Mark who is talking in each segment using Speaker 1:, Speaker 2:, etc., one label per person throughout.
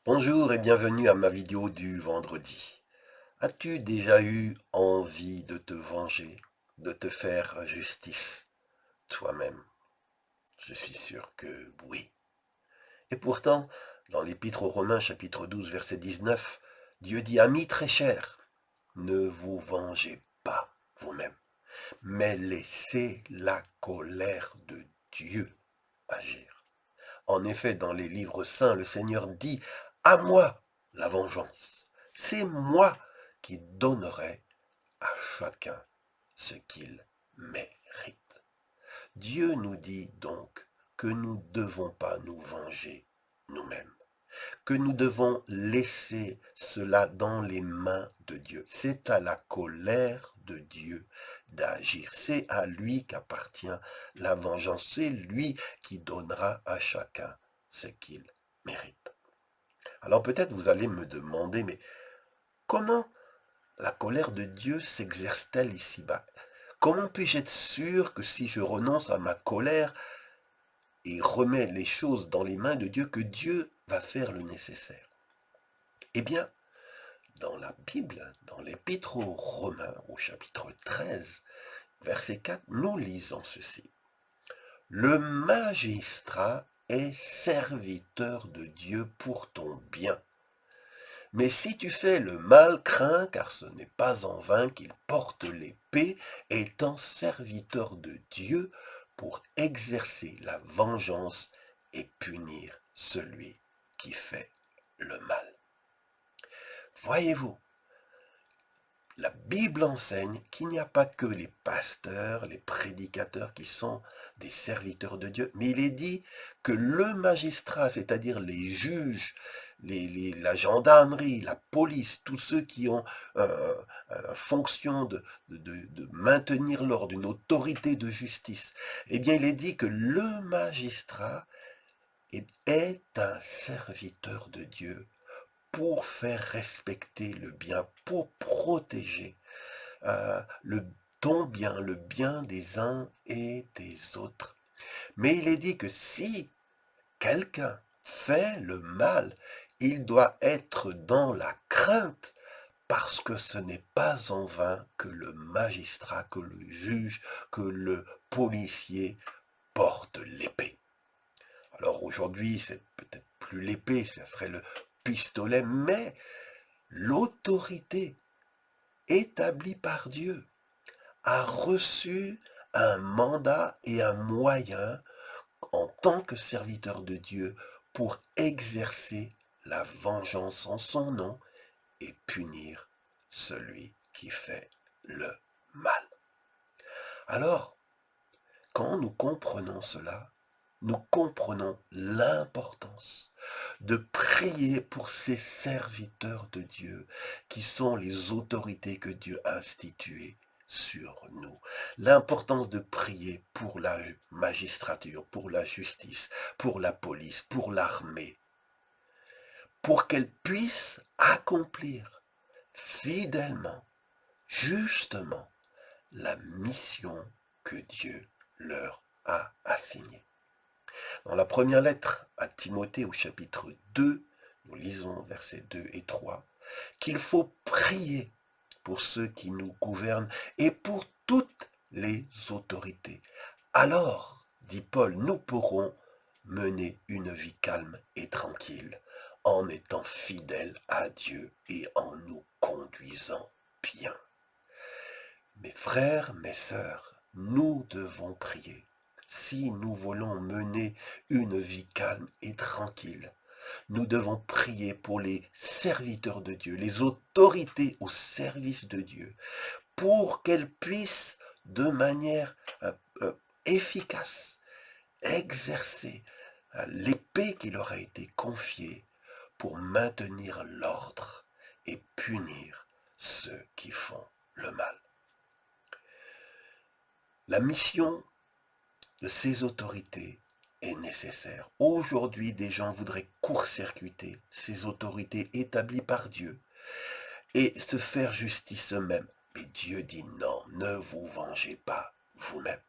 Speaker 1: Bonjour et bienvenue à ma vidéo du vendredi. As-tu déjà eu envie de te venger, de te faire justice toi-même? Je suis sûr que oui. Et pourtant, dans l'Épître aux Romains chapitre 12 verset 19, Dieu dit: Amis très chers, ne vous vengez pas vous-même, mais laissez la colère de Dieu agir. En effet, dans les livres saints, le Seigneur dit: À moi la vengeance. C'est moi qui donnerai à chacun ce qu'il mérite. Dieu nous dit donc que nous ne devons pas nous venger nous-mêmes, que nous devons laisser cela dans les mains de Dieu. C'est à la colère de Dieu d'agir. C'est à lui qu'appartient la vengeance. C'est lui qui donnera à chacun ce qu'il mérite. Alors peut-être vous allez me demander, mais comment la colère de Dieu s'exerce-t-elle ici-bas? Comment puis-je être sûr que si je renonce à ma colère et remets les choses dans les mains de Dieu, que Dieu va faire le nécessaire? Eh bien, dans la Bible, dans l'Épître aux Romains, au chapitre 13, verset 4, nous lisons ceci. Le magistrat est serviteur de Dieu pour ton bien. Mais si tu fais le mal, crains, car ce n'est pas en vain qu'il porte l'épée, étant serviteur de Dieu pour exercer la vengeance et punir celui qui fait le mal. Voyez-vous, la Bible enseigne qu'il n'y a pas que les pasteurs, les prédicateurs qui sont des serviteurs de Dieu, mais il est dit que le magistrat, c'est-à-dire les juges, la gendarmerie, la police, tous ceux qui ont fonction de maintenir l'ordre, une autorité de justice, eh bien il est dit que le magistrat est un serviteur de Dieu pour faire respecter le bien, pour protéger ton bien, le bien des uns et des autres. Mais il est dit que si quelqu'un fait le mal, il doit être dans la crainte, parce que ce n'est pas en vain que le magistrat, que le juge, que le policier porte l'épée. Alors aujourd'hui, c'est peut-être plus l'épée, ça serait le pistolet, mais l'autorité établie par Dieu a reçu un mandat et un moyen en tant que serviteur de Dieu pour exercer la vengeance en son nom et punir celui qui fait le mal. Alors, quand nous comprenons cela, nous comprenons l'importance de prier pour ces serviteurs de Dieu qui sont les autorités que Dieu a instituées sur nous. L'importance de prier pour la magistrature, pour la justice, pour la police, pour l'armée, pour qu'elles puissent accomplir fidèlement, justement, la mission que Dieu leur a assignée. Dans la première lettre à Timothée au chapitre 2, nous lisons versets 2 et 3, qu'il faut prier pour ceux qui nous gouvernent et pour toutes les autorités. Alors, dit Paul, nous pourrons mener une vie calme et tranquille en étant fidèles à Dieu et en nous conduisant bien. Mes frères, mes sœurs, nous devons prier. Si nous voulons mener une vie calme et tranquille, nous devons prier pour les serviteurs de Dieu, les autorités au service de Dieu, pour qu'elles puissent de manière efficace exercer l'épée qui leur a été confiée pour maintenir l'ordre et punir ceux qui font le mal. La mission de ces autorités est nécessaire. Aujourd'hui, des gens voudraient court-circuiter ces autorités établies par Dieu et se faire justice eux-mêmes. Mais Dieu dit non, ne vous vengez pas vous-même.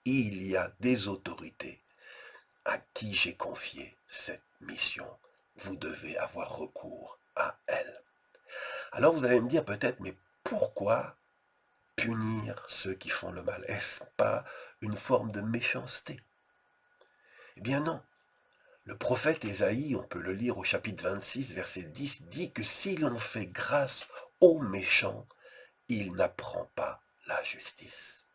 Speaker 1: Il y a des autorités à qui j'ai confié cette mission vous devez avoir recours à elle. Alors vous allez me dire peut-être, mais pourquoi punir ceux qui font le mal? Est-ce pas une forme de méchanceté? Eh bien non. Le prophète Ésaïe, on peut le lire au chapitre 26, verset 10, dit que si l'on fait grâce aux méchants, il n'apprend pas la justice.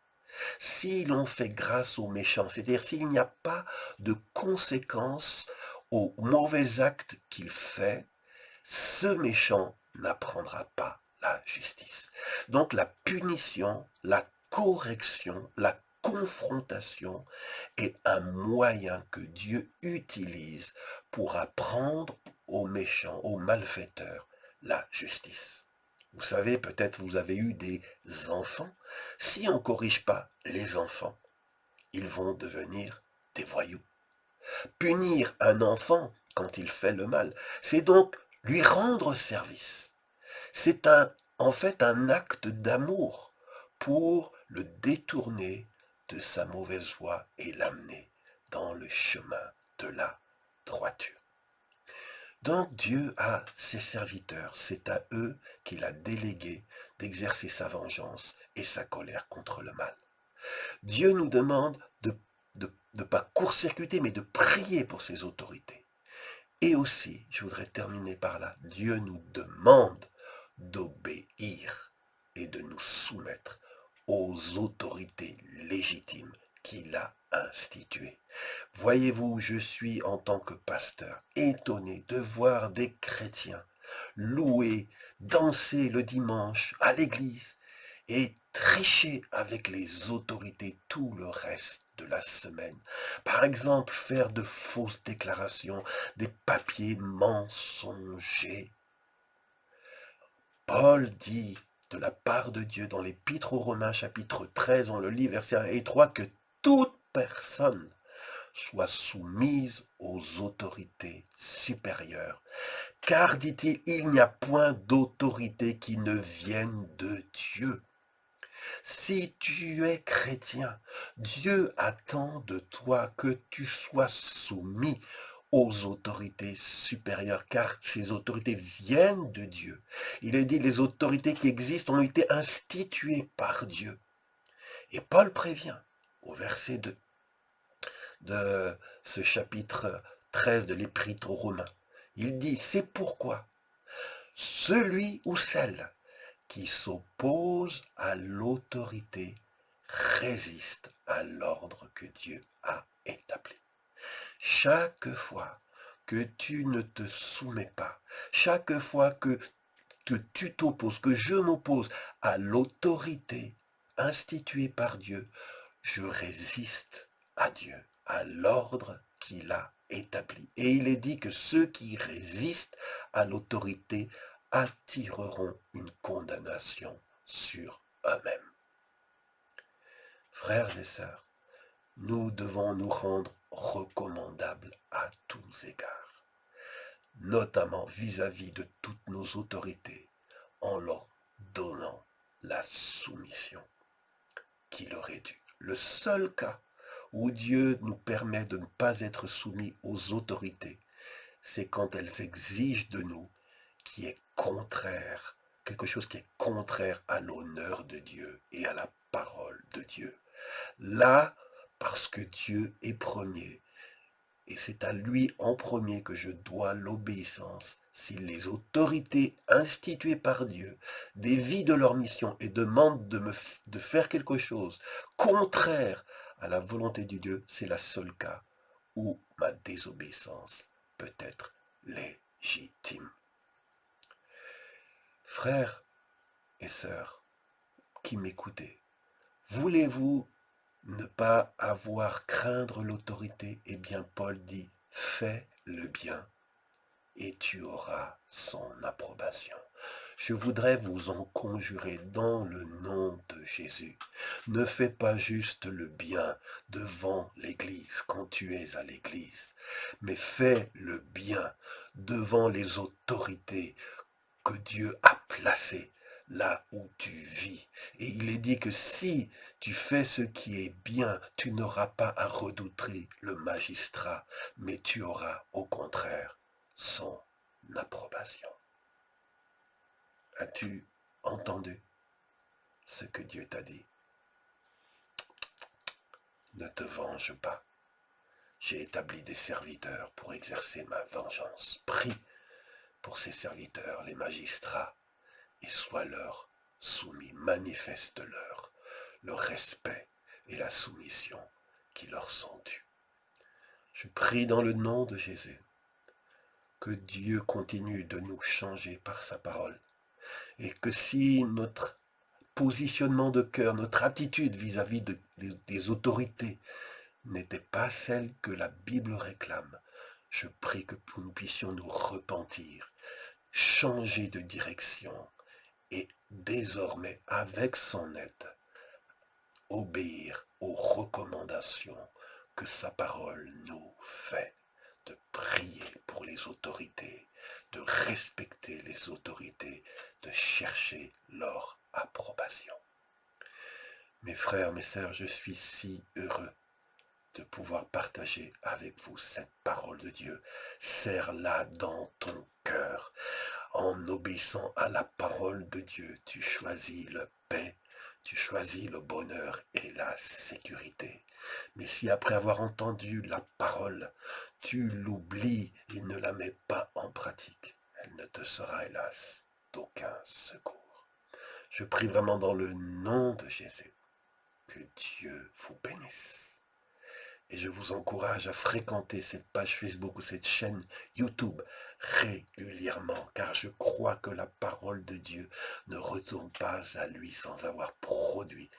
Speaker 1: Si l'on fait grâce aux méchants, c'est-à-dire s'il n'y a pas de conséquences aux mauvais actes qu'il fait, ce méchant n'apprendra pas la justice. Donc la punition, la correction, la confrontation est un moyen que Dieu utilise pour apprendre aux méchants, aux malfaiteurs, la justice. Vous savez, peut-être vous avez eu des enfants. Si on ne corrige pas les enfants, ils vont devenir des voyous. Punir un enfant quand il fait le mal, c'est donc lui rendre service. C'est en fait un acte d'amour pour le détourner de sa mauvaise voie et l'amener dans le chemin de la droiture. Donc Dieu a ses serviteurs, c'est à eux qu'il a délégué d'exercer sa vengeance et sa colère contre le mal. Dieu nous demande de ne pas court-circuiter, mais de prier pour ses autorités. Et aussi, je voudrais terminer par là, Dieu nous demande d'obéir et de nous soumettre aux autorités légitimes qu'il a instituées. Voyez-vous, je suis en tant que pasteur étonné de voir des chrétiens louer, danser le dimanche à l'église et tricher avec les autorités tout le reste de la semaine. Par exemple, faire de fausses déclarations, des papiers mensongers. Paul dit de la part de Dieu dans l'Épître aux Romains chapitre 13, on le lit verset 1 et 3, que toute personne soit soumise aux autorités supérieures. Car, dit-il, il n'y a point d'autorité qui ne vienne de Dieu. Si tu es chrétien, Dieu attend de toi que tu sois soumis aux autorités supérieures, car ces autorités viennent de Dieu. Il est dit, les autorités qui existent ont été instituées par Dieu. Et Paul prévient au verset 2 de ce chapitre 13 de l'Épître aux Romains. Il dit, c'est pourquoi celui ou celle qui s'oppose à l'autorité résiste à l'ordre que Dieu a établi. Chaque fois que tu ne te soumets pas, chaque fois que tu t'opposes, que je m'oppose à l'autorité instituée par Dieu, je résiste à Dieu, à l'ordre qu'il a établi. Et il est dit que ceux qui résistent à l'autorité attireront une condamnation sur eux-mêmes. Frères et sœurs, nous devons nous rendre recommandables à tous égards, notamment vis-à-vis de toutes nos autorités, en leur donnant la soumission qui leur est due. Le seul cas où Dieu nous permet de ne pas être soumis aux autorités, c'est quand elles exigent de nous qui est contraire, quelque chose qui est contraire à l'honneur de Dieu et à la parole de Dieu. Là, parce que Dieu est premier, et c'est à lui en premier que je dois l'obéissance, si les autorités instituées par Dieu dévient de leur mission et demandent de faire quelque chose contraire à la volonté de Dieu, c'est le seul cas où ma désobéissance peut être légitime. Frères et sœurs qui m'écoutez, voulez-vous ne pas avoir craindre l'autorité? Eh bien, Paul dit, fais le bien et tu auras son approbation. Je voudrais vous en conjurer dans le nom de Jésus. Ne fais pas juste le bien devant l'Église quand tu es à l'Église, mais fais le bien devant les autorités que Dieu a placées là où tu vis. Et il est dit que si tu fais ce qui est bien, tu n'auras pas à redouter le magistrat, mais tu auras au contraire son approbation. As-tu entendu ce que Dieu t'a dit? Ne te venge pas. J'ai établi des serviteurs pour exercer ma vengeance. Prie pour ces serviteurs, les magistrats, et sois-leur soumis. Manifeste-leur le respect et la soumission qui leur sont dus. Je prie dans le nom de Jésus que Dieu continue de nous changer par sa parole et que si notre positionnement de cœur, notre attitude vis-à-vis des autorités n'était pas celle que la Bible réclame, je prie que nous puissions nous repentir, changer de direction et désormais, avec son aide, obéir aux recommandations que sa parole nous fait, de prier pour les autorités, de respecter les autorités, de chercher leur approbation. Mes frères, mes sœurs, je suis si heureux de pouvoir partager avec vous cette parole de Dieu. Serre-la dans ton cœur. En obéissant à la parole de Dieu, tu choisis la paix, tu choisis le bonheur et la sécurité. Mais si après avoir entendu la parole, tu l'oublies et ne la mets pas en pratique, elle ne te sera hélas d'aucun secours. Je prie vraiment dans le nom de Jésus que Dieu vous bénisse. Et je vous encourage à fréquenter cette page Facebook ou cette chaîne YouTube régulièrement, car je crois que la parole de Dieu ne retourne pas à lui sans avoir produit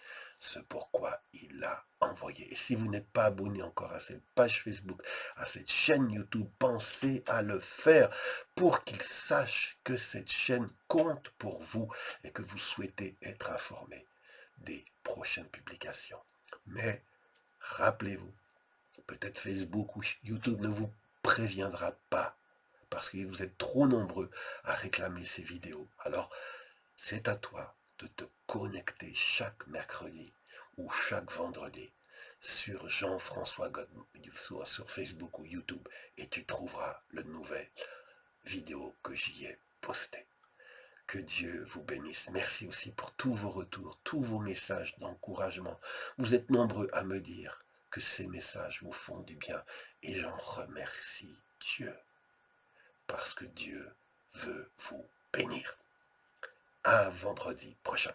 Speaker 1: ce pourquoi il l'a envoyé. Et si vous n'êtes pas abonné encore à cette page Facebook, à cette chaîne YouTube, pensez à le faire pour qu'il sache que cette chaîne compte pour vous et que vous souhaitez être informé des prochaines publications. Mais rappelez-vous, peut-être Facebook ou YouTube ne vous préviendra pas parce que vous êtes trop nombreux à réclamer ces vidéos. Alors, c'est à toi de te connecter chaque mercredi ou chaque vendredi sur Jean-François Godbout, sur Facebook ou YouTube, et tu trouveras le nouvel vidéo que j'y ai posté. Que Dieu vous bénisse. Merci aussi pour tous vos retours, tous vos messages d'encouragement. Vous êtes nombreux à me dire que ces messages vous font du bien et j'en remercie Dieu parce que Dieu veut vous bénir. À vendredi prochain.